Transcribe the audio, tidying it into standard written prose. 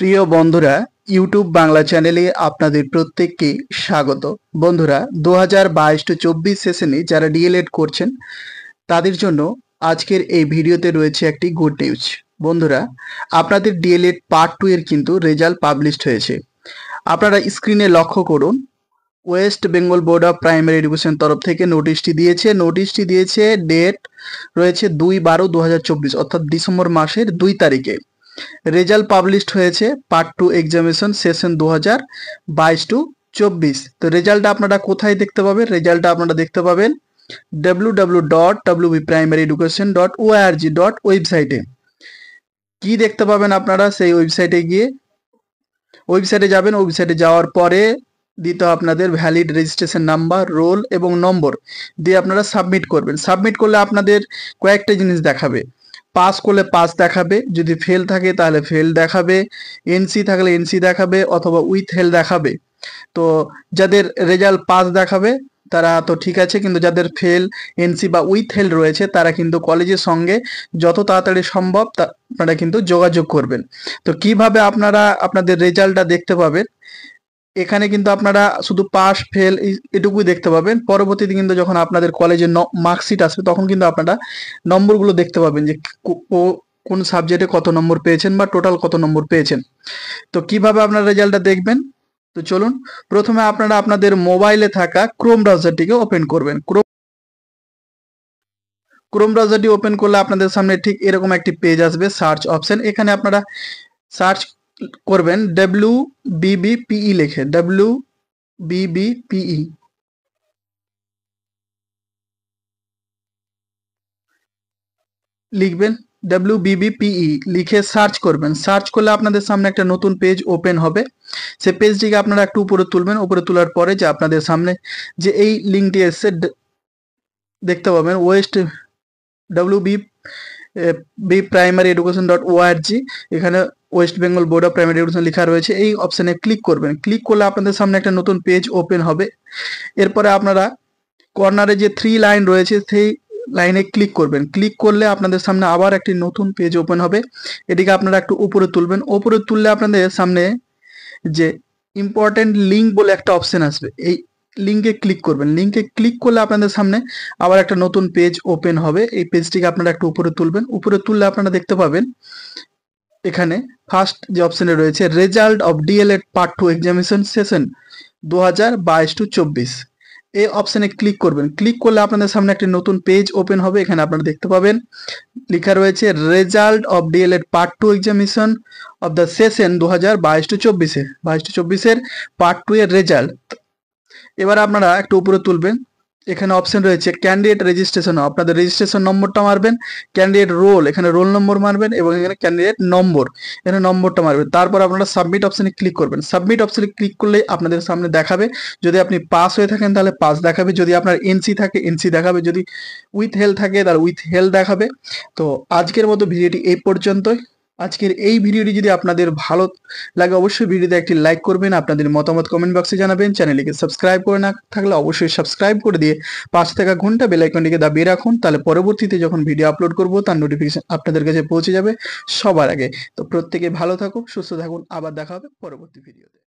প্রিয় বন্ধুরা, ইউটিউব বাংলা চ্যানেলে আপনাদের প্রত্যেককে স্বাগত। বন্ধুরা, 2022-24 সেশনে যারা ডিএলএড করছেন তাদের জন্য আজকের এই ভিডিওতে রয়েছে একটি গুড নিউজ। বন্ধুরা, আপনাদের ডিএলএড পার্ট 2 এর কিন্তু রেজাল্ট পাবলিশড হয়েছে। আপনারা স্ক্রিনে লক্ষ্য করুন, West Bengal board of primary education তরফ থেকে নোটিশটি দিয়েছে ডেট রয়েছে 2/12/2024 অর্থাৎ ডিসেম্বর মাসের 2 তারিখে। রেজাল্ট পাবলিশড হয়েছে পার্ট 2 এক্সামিনেশন সেশন 2022-24। তো রেজাল্টটা আপনারা কোথায় দেখতে পাবেন? রেজাল্টটা আপনারা দেখতে পাবেন www.wpprimaryeducation.org ওয়েবসাইটে। কি দেখতে পাবেন আপনারা? সেই ওয়েবসাইটে গিয়ে ওয়েবসাইটে যাবেন। ওয়েবসাইটে যাওয়ার পরে দিতে আপনাদের ভ্যালিড রেজিস্ট্রেশন নাম্বার, রোল এবং নম্বর দিয়ে আপনারা সাবমিট করবেন। সাবমিট করলে আপনাদের কয়েকটা জিনিস দেখাবে। পাস করলে পাস দেখাবে, যদি ফেল থাকে তাহলে ফেল দেখাবে, এনসি থাকলে এনসি দেখাবে অথবা উইথ হেল দেখাবে। তো যাদের রেজাল্ট পাস দেখাবে তারা তো ঠিক আছে, কিন্তু যাদের ফেল, এনসি বা উইথ হেল রয়েছে তারা কিন্তু কলেজের সঙ্গে যত তাড়াতাড়ি সম্ভব আপনারা কিন্তু যোগাযোগ করবেন। তো কিভাবে আপনারা আপনাদের রেজাল্টটা দেখতে পাবেন? এখানে কিন্তু আপনারা শুধু পাস ফেল এটুকুই দেখতে পাবেন। পরবর্তীতে কিন্তু যখন আপনাদের কলেজের মার্কশিট আসবে তখন কিন্তু আপনারা নম্বরগুলো দেখতে পাবেন যে কোন সাবজেক্টে কত নম্বর পেয়েছেন বা টোটাল কত নম্বর পেয়েছেন। তো কিভাবে আপনারা রেজাল্টটা দেখবেন? তো চলুন, প্রথমে আপনারা আপনাদের মোবাইলে থাকা ক্রোম ব্রাউজারটিকে ওপেন করবেন। ক্রোম ব্রাউজারটি ওপেন করলে আপনাদের সামনে ঠিক এরকম একটি পেজ আসবে, সার্চ অপশন। এখানে আপনারা সার্চ করবেন WBBPE লিখে, WBBPE লিখবেন। WBBPE লিখে সার্চ করবেন। সার্চ করলে আপনাদের সামনে একটা নতুন পেজ ওপেন হবে। সেই পেজটিকে আপনারা একটু উপরে তুলবেন। উপরে তোলার পরে যে আপনাদের সামনে যে এই লিঙ্কটি এসছে দেখতে পাবেন, wpprimaryeducation.org। এখানে West Bengal board of primary education লেখা রয়েছে। এই অপশানে ক্লিক করবেন। ক্লিক করলে আপনাদের সামনে একটা নতুন পেজ ওপেন হবে। এরপরে আপনারা কর্নারে যে 3 লাইন রয়েছে সেই লাইনে ক্লিক করবেন। ক্লিক করলে আপনাদের সামনে আবার একটি নতুন পেজ ওপেন হবে। এটিকে আপনারা একটু উপরে তুলবেন। উপরে তুললে আপনাদের সামনে যে ইম্পর্টেন্ট লিঙ্ক বলে একটা অপশন আসবে, এই লিঙ্কে ক্লিক করবেন। লিঙ্কে ক্লিক করলে আপনাদের সামনে আবার একটা নতুন পেজ ওপেন হবে। এই পেজটিকে আপনারা একটু উপরে তুলবেন। উপরে তুললে আপনারা দেখতে পাবেন এখানে ফার্স্ট যে অপশনে রয়েছে result of DElEd part 2 examination session 2022-24। এই অপশনে ক্লিক করবেন। ক্লিক করলে আপনাদের সামনে একটি নতুন পেজ ওপেন হবে। এখানে আপনারা দেখতে পাবেন লেখা রয়েছে result of DElEd part 2 examination of the session 2022-24 এর পার্ট 2 এর রেজাল্ট। এবার আপনারা একটু উপরে তুলবেন। এখানে অপশন রয়েছে ক্যান্ডিডেট রেজিস্ট্রেশন, আপনাদের রেজিস্ট্রেশন নম্বরটা মারবেন। ক্যান্ডিডেট রোল, এখানে রোল নম্বর মারবেন এবং এখানে ক্যান্ডিডেট নম্বর, এখানে নম্বরটা মারবেন। তারপর আপনারা সাবমিট অপশনে ক্লিক করবেন। সাবমিট অপশনে ক্লিক করলে আপনাদের সামনে দেখাবে, যদি আপনি পাস হয়ে থাকেন তাহলে পাস দেখাবে, যদি আপনার এনসি থাকে এনসি দেখাবে, যদি উইথ হেল থাকে তাহলে উইথ হেল দেখাবে। তো আজকের মতো ভিডিওটি এই পর্যন্তই। আজকের এই ভিডিওটি যদি আপনাদের ভালো লাগে অবশ্যই ভিডিওতে একটি লাইক করবেন, আপনাদের মতামত কমেন্ট বক্সে জানাবেন। চ্যানেলটিকে সাবস্ক্রাইব করে না থাকলে অবশ্যই সাবস্ক্রাইব করে দিয়ে পাশে থাকা ঘন্টা বেল আইকনটিকে দাবিয়ে রাখুন, তাহলে পরবর্তীতে যখন ভিডিও আপলোড করব তার নোটিফিকেশন আপনাদের কাছে পৌঁছে যাবে সবার আগে। তো প্রত্যেকে ভালো থাকুন, সুস্থ থাকুন, আবার দেখা হবে পরবর্তী ভিডিওতে।